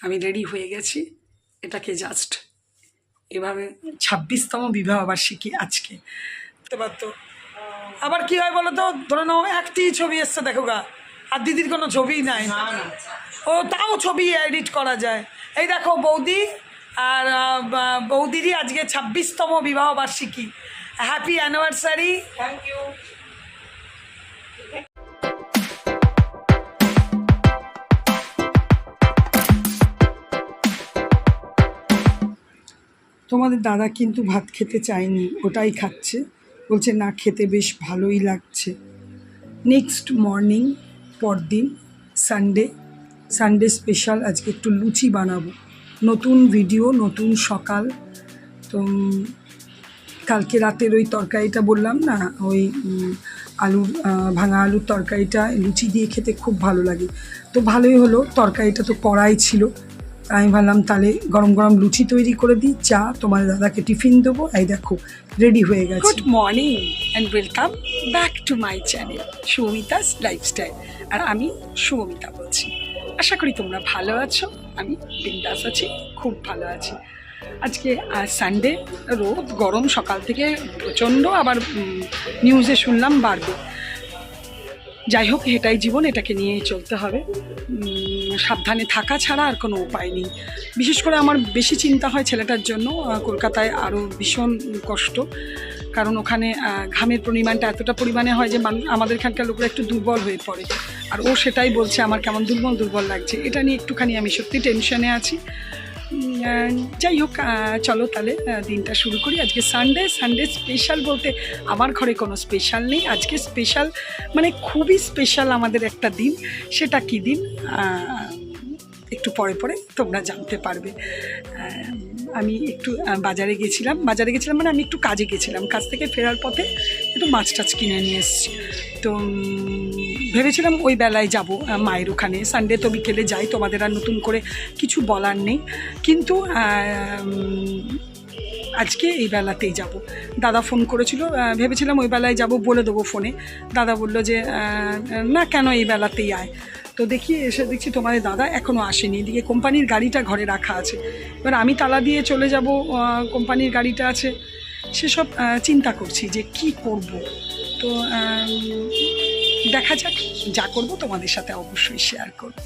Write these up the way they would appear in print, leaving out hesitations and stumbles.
আমি রেডি হয়ে গেছি। এটাকে জাস্ট এভাবে 26তম বিবাহবার্ষিকী আজকে বুঝতে পারতো। আবার কি হয় বলো তো, ধরে নাও একটি ছবি এসছে দেখো গা, আর দিদির কোনো ছবি নাই, ও তাও ছবি এডিট করা যায়। এই দেখো বৌদি আর বৌদিরই আজকে 26তম বিবাহবার্ষিকী। Happy anniversary. Thank you. তোমাদের দাদা কিন্তু ভাত খেতে চায়নি, ওটাই খাচ্ছে, বলছে না খেতে বেশ ভালোই লাগছে। নেক্সট মর্নিং, পরদিন সানডে স্পেশাল আজকে একটু লুচি বানাবো। নতুন ভিডিও, নতুন সকাল। তো কালকে রাতের ওই তরকারিটা বললাম না, ওই আলুর ভাঙা আলুর তরকারিটা লুচি দিয়ে খেতে খুব ভালো লাগে। তো ভালোই হলো, তরকারিটা তো কড়াই ছিল। আমি ভাবলাম তাহলে গরম গরম লুচি তৈরি করে দিই, চা, তোমার দাদাকে টিফিন দেবো। এই দেখো রেডি হয়ে গেছে। Good morning and welcome back to my channel Shubhmita's lifestyle. আর আমি শুভমিতা বলছি। আশা করি তোমরা ভালো আছো, আমি বিন্দাস আছি, খুব ভালো আছি। আজকে সানডে, রোদ গরম সকাল থেকে প্রচণ্ড, আবার নিউজে শুনলাম বাড়বে। যাই হোক, এটাই জীবন, এটাকে নিয়েই চলতে হবে। সাবধানে থাকা ছাড়া আর কোনো উপায় নেই। বিশেষ করে আমার বেশি চিন্তা হয় ছেলেটার জন্য। কলকাতায় আরও ভীষণ কষ্ট, কারণ ওখানে ঘামের পরিমাণটা এতটা পরিমাণে হয় যে মানুষ, আমাদের এখানকার লোকরা একটু দুর্বল হয়ে পড়ে। আর ও সেটাই বলছে, আমার কেমন দুর্বল লাগছে। এটা নিয়ে একটুখানি আমি সত্যি টেনশনে আছি। যাই হোক, চলো তাহলে দিনটা শুরু করি। আজকে সানডে স্পেশাল বলতে আমার ঘরে কোনো স্পেশাল নেই। আজকে স্পেশাল মানে খুবই স্পেশাল আমাদের একটা দিন। সেটা কী দিন একটু পরে তোমরা জানতে পারবে। আমি একটু বাজারে গেছিলাম মানে আমি একটু কাজে গেছিলাম। কাজ থেকে ফেরার পথে একটু মাছ টাছ কিনে নিয়ে এসেছি। তো ভেবেছিলাম ওই বেলায় যাব মায়ের ওখানে। সানডে তো বিকেলে যাই, তোমাদের আর নতুন করে কিছু বলার নেই। কিন্তু আজকে এই বেলাতেই যাব। দাদা ফোন করেছিল, ভেবেছিলাম ওই বেলায় যাব, বলে দেবো ফোনে। দাদা বললো যে না, কেন এই বেলাতেই আয়। তো দেখছি তোমাদের দাদা এখনও আসেনি। এদিকে কোম্পানির গাড়িটা ঘরে রাখা আছে। এবার আমি তালা দিয়ে চলে যাব, কোম্পানির গাড়িটা আছে, সেসব চিন্তা করছি যে কি করব। তো দেখা যাক, যা করব তোমাদের সাথে অবশ্যই শেয়ার করব।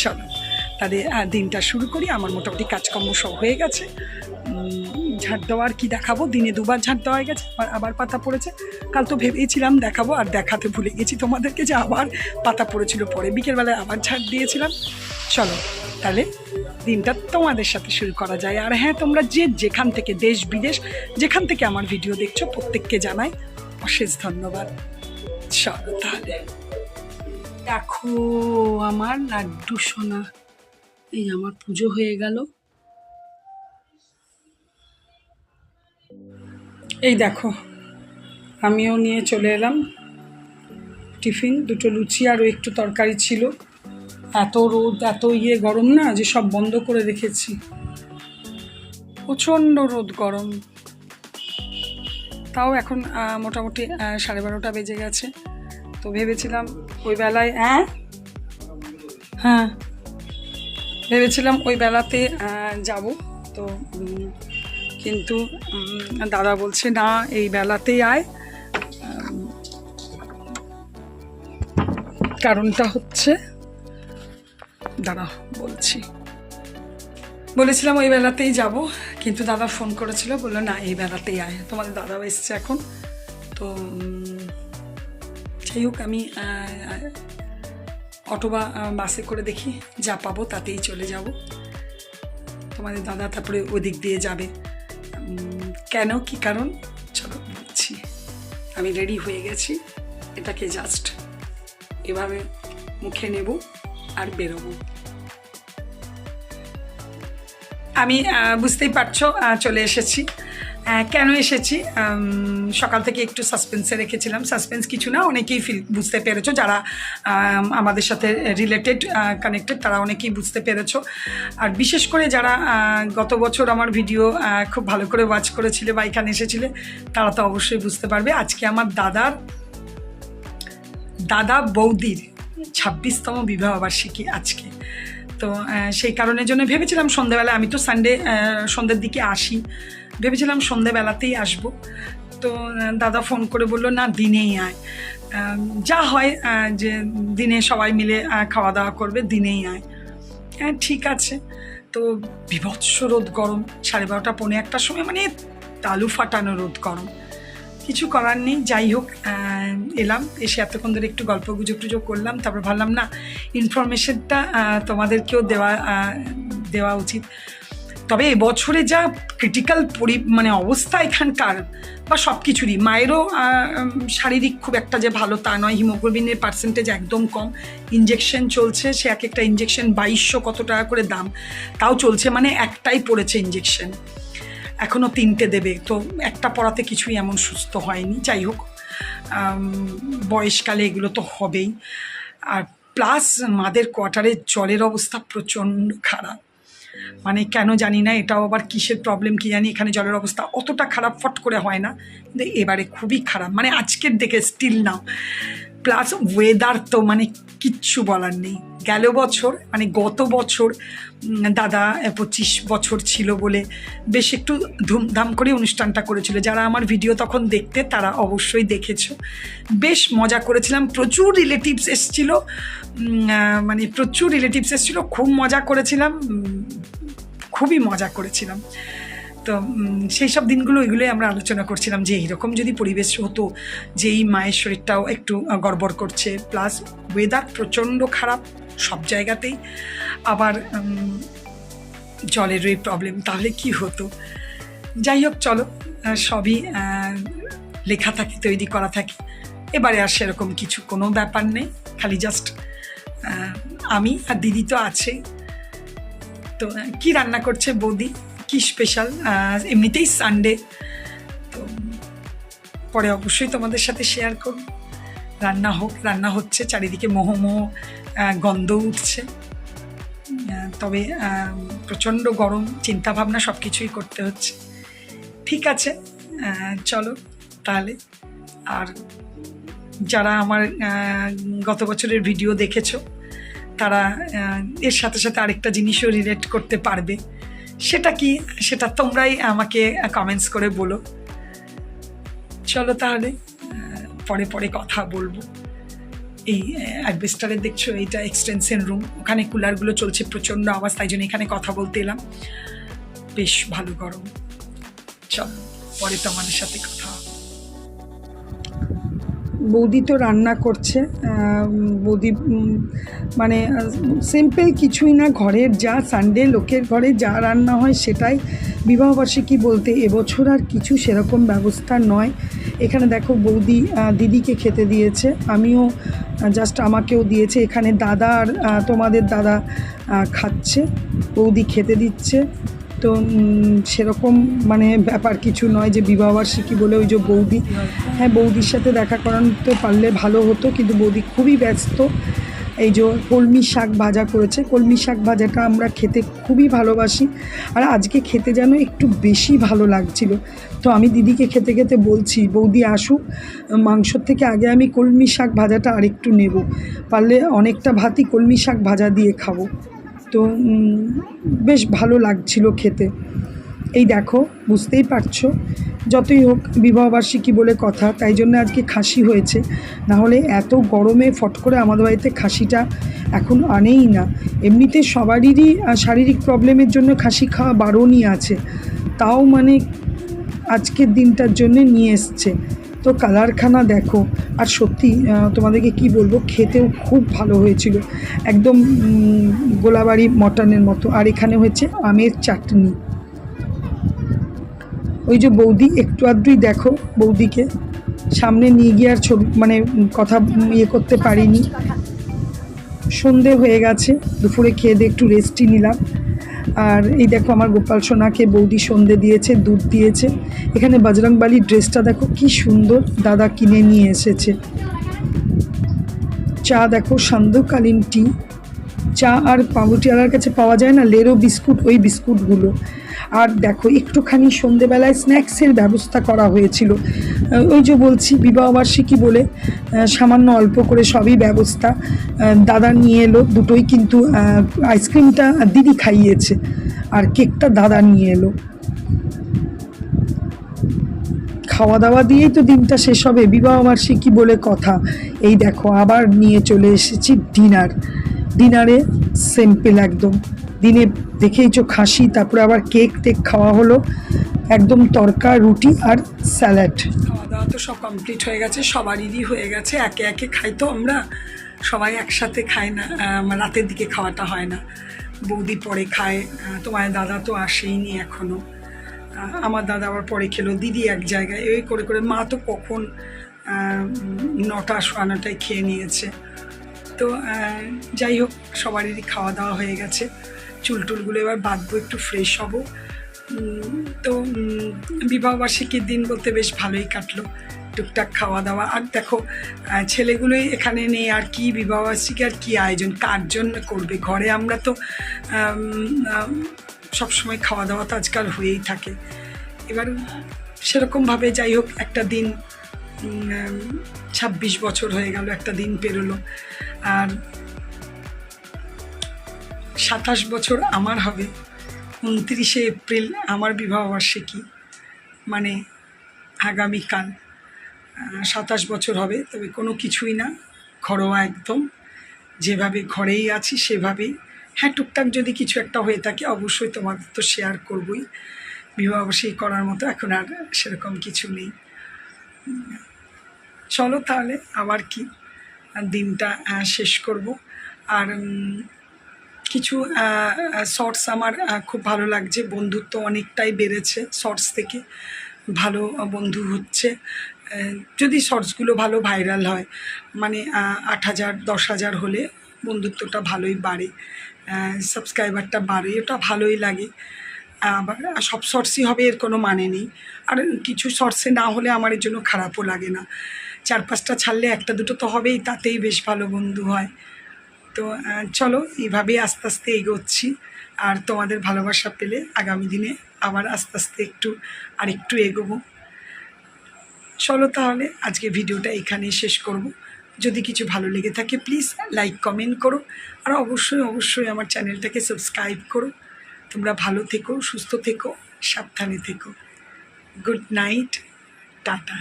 চলো তাহলে দিনটা শুরু করি। আমার মোটামুটি কাজকর্ম সব হয়ে গেছে। ঝাঁট দেওয়ার কি দেখাবো, দিনে দুবার ঝাঁট দেওয়া হয়ে গেছে, আবার পাতা পড়েছে। কাল তো ভেবেছিলাম দেখাবো, আর দেখাতে ভুলে গেছি তোমাদেরকে যে আবার পাতা পড়েছিল। পরে বিকেলবেলায় আবার ঝাঁট দিয়েছিলাম। চলো তাহলে দিনটা তোমাদের সাথে শুরু করা যায়। আর হ্যাঁ, তোমরা যেখান থেকে, দেশ বিদেশ যেখান থেকে আমার ভিডিও দেখছো, প্রত্যেককে জানাই অশেষ ধন্যবাদ। চলো তাহলে দেখো আমার লাড্ডু সোনা। এই আমার পুজো হয়ে গেল। এই দেখো আমিও নিয়ে চলে এলাম টিফিন। দুটো লুচি আর একটু তরকারি ছিল। এত রোদ, এত গরম না, যে সব বন্ধ করে রেখেছি। প্রচণ্ড রোদ, গরম। তাও এখন মোটামুটি 12:30 বেজে গেছে। তো ভেবেছিলাম ওই বেলায় হ্যাঁ ভেবেছিলাম ওই বেলাতে যাব। তো কিন্তু দাদা বলছে না, এই বেলাতেই আয়। কারণটা হচ্ছে, দাদা বলেছিলাম ওই বেলাতেই যাব, কিন্তু দাদা ফোন করেছিল, বললো না এই বেলাতেই আয়। তোমাদের দাদাও এসছে এখন। তো যাই হোক, আমি অটো বা বাসে করে দেখি, যা পাবো তাতেই চলে যাব। তোমাদের দাদা তারপরে ওদিক দিয়ে যাবে। কেন, কি কারণ, চলো বলছি। আমি রেডি হয়ে গেছি। এটাকে জাস্ট এভাবে মুখে নেব আর বেরোবো। আমি বুঝতেই পারছো চলে এসেছি। কেন এসেছি, সকাল থেকে একটু সাসপেন্সে রেখেছিলাম। সাসপেন্স কিছু না, অনেকেই বুঝতে পেরেছো, যারা আমাদের সাথে রিলেটেড, কানেক্টেড, তারা অনেকেই বুঝতে পেরেছো। আর বিশেষ করে যারা গত বছর আমার ভিডিও খুব ভালো করে ওয়াচ করেছিলে বা এখানে এসেছিলে, তারা তো অবশ্যই বুঝতে পারবে। আজকে আমার দাদা বৌদির 26তম বিবাহবার্ষিকী আজকে। তো তো সেই কারণের জন্য ভেবেছিলাম সন্ধেবেলা, আমি তো সানডে সন্ধ্যের দিকে আসি, ভেবেছিলাম সন্ধেবেলাতেই আসবো। তো দাদা ফোন করে বললো না দিনেই আয়, যা হয় যে দিনে সবাই মিলে খাওয়া দাওয়া করবে, দিনেই আয়। হ্যাঁ ঠিক আছে। তো বিভৎস রোদ গরম, 12:30 পৌনে 1টার সময়, মানে তালু ফাটানো রোদ গরম, কিছু করার নেই। যাই হোক এলাম, এসে এতক্ষণ ধরে একটু গল্প গুজব টুজব করলাম, তারপর ভাবলাম না ইনফরমেশনটা তোমাদেরকেও দেওয়া উচিত। তবে এবছরে যা ক্রিটিক্যাল মানে অবস্থা এখানকার বা সব কিছুরই, মায়েরও শারীরিক খুব একটা যে ভালো তা নয়, হিমোগ্লোবিনের পার্সেন্টেজ একদম কম, ইঞ্জেকশন চলছে, সে এক একটা ইঞ্জেকশন 2200 কত টাকা করে দাম, তাও চলছে, মানে একটাই পড়েছে ইঞ্জেকশন, এখনও 3টে দেবে, তো একটা পড়াতে কিছুই এমন সুস্থ হয়নি। যাই হোক বয়সকালে এগুলো তো হবেই। আর প্লাস মাদের কোয়ার্টারের জলের অবস্থা প্রচণ্ড খারাপ, মানে কেন জানি না, এটাও আবার কিসের প্রবলেম কি জানি, এখানে জলের অবস্থা অতটা খারাপ ফট করে হয় না, কিন্তু এবারে খুবই খারাপ, মানে আজকের দেখে স্টিল নাও। প্লাস ওয়েদার তো মানে কিচ্ছু বলার নেই। গেল বছর মানে গত বছর দাদা 25 বছর ছিল বলে বেশ একটু ধুমধাম করে অনুষ্ঠানটা করেছিল, যারা আমার ভিডিও তখন দেখতে তারা অবশ্যই দেখেছো, বেশ মজা করেছিলাম, প্রচুর রিলেটিভস এসেছিল, মানে প্রচুর রিলেটিভস এসেছিলো, খুব মজা করেছিলাম, খুবই মজা করেছিলাম। তো সেই সব দিনগুলো এগুলোই আমরা আলোচনা করছিলাম যে এইরকম যদি পরিবেশ হতো, যে এই মায়ের শরীরটাও একটু গড়বড় করছে, প্লাস ওয়েদার প্রচণ্ড খারাপ সব জায়গাতেই, আবার জলের এই প্রবলেম, তাহলে কি হতো। যাই হোক চলো, সবই লেখা থাকে, তৈরি করা থাকে, এবারে আর সেরকম কিছু কোনো ব্যাপার নেই, খালি জাস্ট আমি আর দিদি তো আছে। তো কি রান্না করছে বৌদি, কি স্পেশাল, এমনিতেই সানডে, তো পরে অবশ্যই তোমাদের সাথে শেয়ার করব। রান্না হচ্ছে, চারিদিকে মোহমোহ গন্ধ উঠছে, তবে প্রচণ্ড গরম, চিন্তাভাবনা সব কিছুই করতে হচ্ছে। ঠিক আছে চলো তাহলে। আর যারা আমার গত বছরের ভিডিও দেখেছো তারা এর সাথে সাথে আরেকটা জিনিসও রিলেট করতে পারবে, সেটা কি, সেটা তোমরাই আমাকে কমেন্টস করে বলো। চলো তাহলে পরে কথা বলবো। এই অ্যাডভেস্টারে দেখছো, এইটা এক্সটেনশন রুম, ওখানে কুলারগুলো চলছে, প্রচণ্ড আওয়াজ, তাই জন্য এখানে কথা বলতে এলাম, বেশ ভালো গরম। চলো পরে তোমাদের সাথে কথা হবে। বৌদি তো রান্না করছে, বৌদি মানে সিম্পল কিছুই না, ঘরের যা সানডে লোকের ঘরে যা রান্না হয় সেটাই। বিবাহবার্ষিকী বলতে এবছর আর কিছু সেরকম ব্যবস্থা নয়। এখানে দেখো বৌদি দিদিকে খেতে দিয়েছে, আমিও জাস্ট আমাকেও দিয়েছে, এখানে দাদা আর তোমাদের দাদা খাচ্ছে, বৌদি খেতে দিচ্ছে। তো সেরকম মানে ব্যাপার কিছু নয় যে বিবাহবার্ষিকী বলে ওই যে বৌদি, হ্যাঁ বৌদির সাথে দেখা করাতে পারলে ভালো হতো, কিন্তু বৌদি খুবই ব্যস্ত। এই যে কলমি শাক ভাজা করেছে, কলমি শাক ভাজাটা আমরা খেতে খুবই ভালোবাসি, আর আজকে খেতে যেন একটু বেশি ভালো লাগছিল। তো আমি দিদিকে খেতে খেতে বলছি বৌদি আসুক, মাংসর থেকে আগে আমি কলমি শাক ভাজাটা আরেকটু নেব, পারলে অনেকটা ভাতই কলমি শাক ভাজা দিয়ে খাবো। তো বেশ ভালো লাগছিল খেতে। এই দেখো বুঝতেই পারছো, যতই হোক বিবাহবার্ষিকী বলে কথা, তাই জন্য আজকে খাসি হয়েছে, নাহলে এত গরমে ফট করে আমাদের বাড়িতে খাসিটা এখন আনেই না। এমনিতে সবারই শারীরিক প্রবলেমের জন্য খাসি খাওয়া বারণই আছে, তাও মানে আজকের দিনটার জন্য নিয়ে এসছে। তো কালারখানা দেখো, আর সত্যি তোমাদেরকে কি বলবো, খেতেও খুব ভালো হয়েছিল, একদম গোলাবাড়ি মটনের মতো। আর এখানে হয়েছে আমের চাটনি। ওই যে বৌদি একটু আধটুই দেখো, বৌদিকে সামনে নিয়ে গিয়ে আর ছবি মানে কথা করতে পারিনি, সন্ধে হয়ে গেছে, দুপুরে খেয়ে দিয়ে একটু রেস্টই নিলাম। আর এই দেখো আমার গোপাল সোনাকে বৌদি সন্ধে দিয়েছে, দুধ দিয়েছে। এখানে বজরংবলীর ড্রেসটা দেখো কি সুন্দর, দাদা কিনে নিয়ে এসেছে। চা দেখো, সান্ধ্যকালীন টি, চা আর পাউরুটিওয়ালার কাছে পাওয়া যায় না লেরো বিস্কুট, ওই বিস্কুটগুলো। আর দেখো একটুখানি সন্ধেবেলায় স্ন্যাক্সের ব্যবস্থা করা হয়েছিল। ওই যে বলছি বিবাহবার্ষিকী বলে সামান্য অল্প করে সবই ব্যবস্থা। দাদা নিয়ে এলো দুটোই, কিন্তু আইসক্রিমটা দিদি খাইয়েছে আর কেকটা দাদা নিয়ে এলো। খাওয়া দাওয়া দিয়েই তো দিনটা শেষ হবে, বিবাহবার্ষিকী বলে কথা। এই দেখো আবার নিয়ে চলে এসেছি ডিনারে সিম্পল একদম। দিনে দেখেইছো খাসি, তারপরে আবার কেক টেক খাওয়া হলো, একদম তরকা রুটি আর স্যালাড। খাওয়া দাওয়া তো সব কমপ্লিট হয়ে গেছে, সবারই হয়ে গেছে। একে একে খাই তো আমরা, সবাই একসাথে খায় না, রাতের দিকে খাওয়াটা হয় না, বৌদি পরে খায়। তোমার দাদা তো আসেইনি এখনও, আমার দাদা আবার পরে খেলো, দিদি এক জায়গায়, এই করে করে মা তো কখন 9টা 9:30টায় খেয়ে নিয়েছে। তো যাই হোক সবারই খাওয়া দাওয়া হয়ে গেছে, চুল টুলগুলো এবার বাঁধবো, একটু ফ্রেশ হব। তো বিবাহবার্ষিকীর দিন বলতে বেশ ভালোই কাটলো, টুকটাক খাওয়া দাওয়া। আর দেখো ছেলেগুলোই এখানে নেই, আর কি বিবাহবার্ষিকী আর কি আয়োজন কার জন্য করবে, ঘরে আমরা তো সবসময় খাওয়া দাওয়া তো আজকাল হয়েই থাকে। এবার সেরকমভাবে যাই হোক একটা দিন, 26 বছর হয়ে গেল, একটা দিন পেরোলো। আর 27 বছর আমার হবে 29শে এপ্রিল আমার বিবাহবার্ষিকী, মানে আগামীকাল 27 বছর হবে। তবে কোনো কিছুই না, ঘরোয়া একদম, যেভাবে ঘরেই আছি সেভাবেই। হ্যাঁ টুকটাক যদি কিছু একটা হয়ে থাকে অবশ্যই তোমাদের তো শেয়ার করবই। বিবাহবার্ষিকী করার মতো এখন আর সেরকম কিছু নেই। চলো তাহলে আবার কি দিনটা শেষ করব। আর কিছু শর্টস আমার খুব ভালো লাগছে, বন্ধুত্ব অনেকটাই বেড়েছে শর্টস থেকে, ভালো বন্ধু হচ্ছে। যদি শর্টসগুলো ভালো ভাইরাল হয়, মানে 8,000 10,000 হলে বন্ধুত্বটা ভালোই বাড়ে, সাবস্ক্রাইবারটা বাড়ে, ওটা ভালোই লাগে। আবার সব শর্টসই হবে এর কোনো মানে নেই, আর কিছু শর্টসে না হলে আমার এর জন্য খারাপও লাগে না। 4-5টা ছাড়লে 1-2 তো হবেই, তাতেই বেশ ভালো বন্ধু হয়। তো চলো এইভাবেই আস্তে আস্তে এগোচ্ছি, আর তোমাদের ভালোবাসা পেলে আগামী দিনে আবার আস্তে আস্তে একটু এগোবো। চলো তাহলে আজকে ভিডিওটা এখানেই শেষ করব। যদি কিছু ভালো লেগে থাকে প্লিজ লাইক কমেন্ট করো, আর অবশ্যই আমার চ্যানেলটাকে সাবস্ক্রাইব করো। তোমরা ভালো থেকো, সুস্থ থেকো, সাবধানে থেকো। Good night, tata.